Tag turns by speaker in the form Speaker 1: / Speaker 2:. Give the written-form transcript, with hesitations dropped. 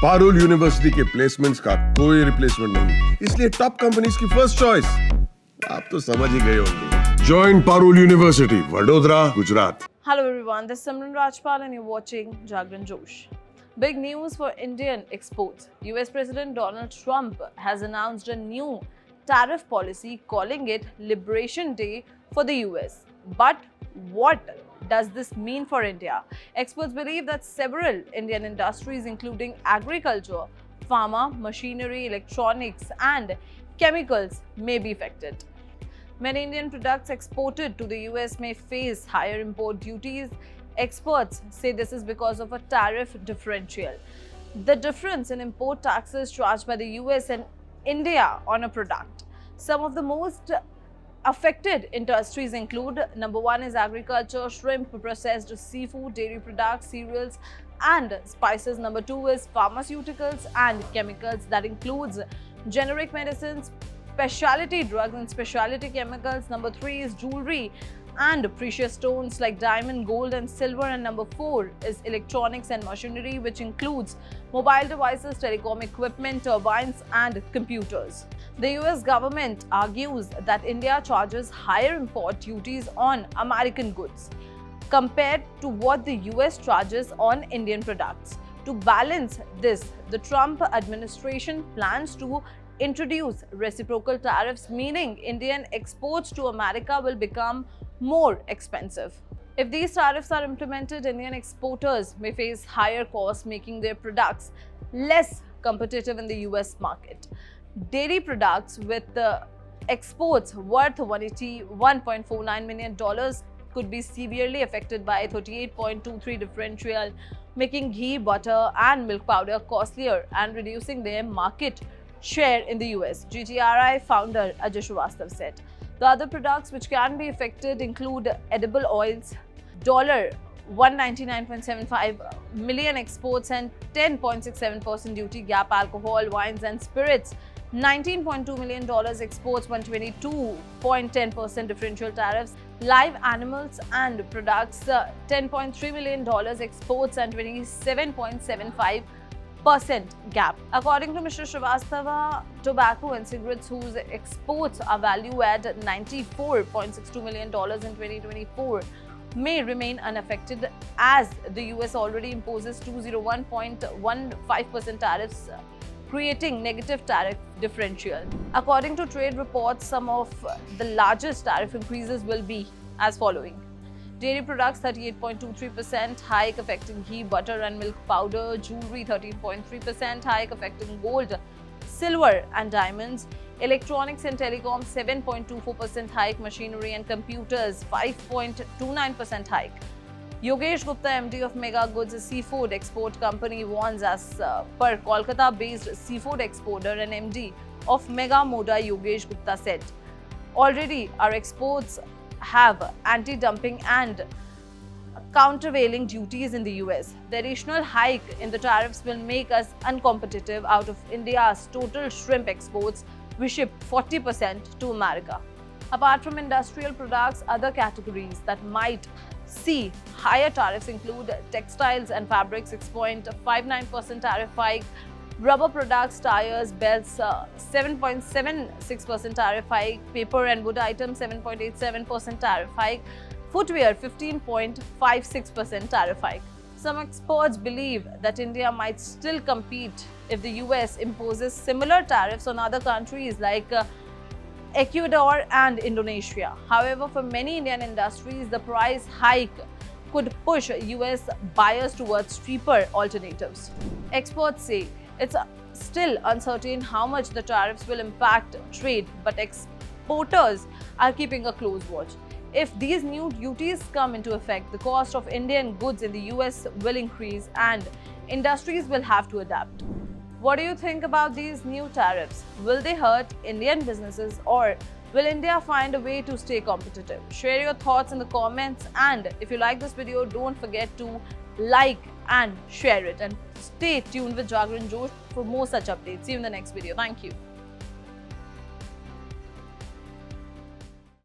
Speaker 1: Parul university के placements का कोई रिप्लेसमेंट नहीं, इसलिए टॉप कंपनीज की फर्स्ट चॉइस। आप तो समझ ही गए होंगे। Join Parul university, Vadodara, Gujarat.
Speaker 2: Hello everyone, this is Simran Rajpal and you're watching Jagran Josh. Big news for Indian exports. US President Donald Trump has announced a new tariff policy calling it Liberation Day for the US. But what does this mean for India? Experts believe that several Indian industries including agriculture, pharma, machinery, electronics and chemicals may be affected. Many Indian products exported to the US may face higher import duties. Experts say this is because of a tariff differential. The difference in import taxes charged by the US and India on a product. Some of the most affected industries include number 1 is agriculture, shrimp, processed seafood, dairy products, cereals and spices. Number 2 is pharmaceuticals and chemicals, that includes generic medicines, specialty drugs and specialty chemicals. Number 3 is jewelry and precious stones like diamond, gold and silver. And number 4 is electronics and machinery, which includes mobile devices, telecom equipment, turbines and computers. The US government argues that India charges higher import duties on American goods compared to what the US charges on Indian products. To balance this, the Trump administration plans to introduce reciprocal tariffs, meaning Indian exports to America will become more expensive. If these tariffs are implemented, Indian exporters may face higher costs, making their products less competitive in the US market. Dairy products with exports worth $181.49 million could be severely affected by 38.23 differential, making ghee, butter and milk powder costlier and reducing their market share in the US, GTRI founder Ajay Srivastava said. The other products which can be affected include edible oils, $199.75 million exports and 10.67% duty gap, alcohol, wines and spirits, $19.2 million exports, 122.10% differential tariffs, live animals and products, $10.3 million exports and 27.75% gap. According to Mr. Srivastava, tobacco and cigarettes whose exports are valued at $94.62 million in 2024 may remain unaffected, as the US already imposes 201.15% tariffs, creating negative tariff differential. According to trade reports, some of the largest tariff increases will be as following. Dairy products 38.23% hike affecting ghee, butter and milk powder. Jewelry 13.3% hike affecting gold, silver and diamonds. Electronics and telecom 7.24% hike. Machinery and computers 5.29% hike. Yogesh Gupta, MD of Mega Goods, a seafood export company, warns as per Kolkata-based seafood exporter and MD of Mega Moda, Yogesh Gupta said, already our exports have anti-dumping and countervailing duties in the US. The additional hike in the tariffs will make us uncompetitive. Out of India's total shrimp exports, we ship 40% to America. Apart from industrial products, other categories that might see higher tariffs include textiles and fabrics 6.59% tariff hike, rubber products, tires, belts 7.76% tariff hike, paper and wood items 7.87% tariff hike, footwear 15.56% tariff hike. Some experts believe that India might still compete if the US imposes similar tariffs on other countries like Ecuador and Indonesia. However, for many Indian industries, the price hike could push US buyers towards cheaper alternatives. Experts say it's still uncertain how much the tariffs will impact trade, but exporters are keeping a close watch. If these new duties come into effect, the cost of Indian goods in the US will increase and industries will have to adapt. What do you think about these new tariffs? Will they hurt Indian businesses or will India find a way to stay competitive? Share your thoughts in the comments, and if you like this video, don't forget to like and share it, and stay tuned with Jagran Josh for more such updates. See you in the next video. Thank you.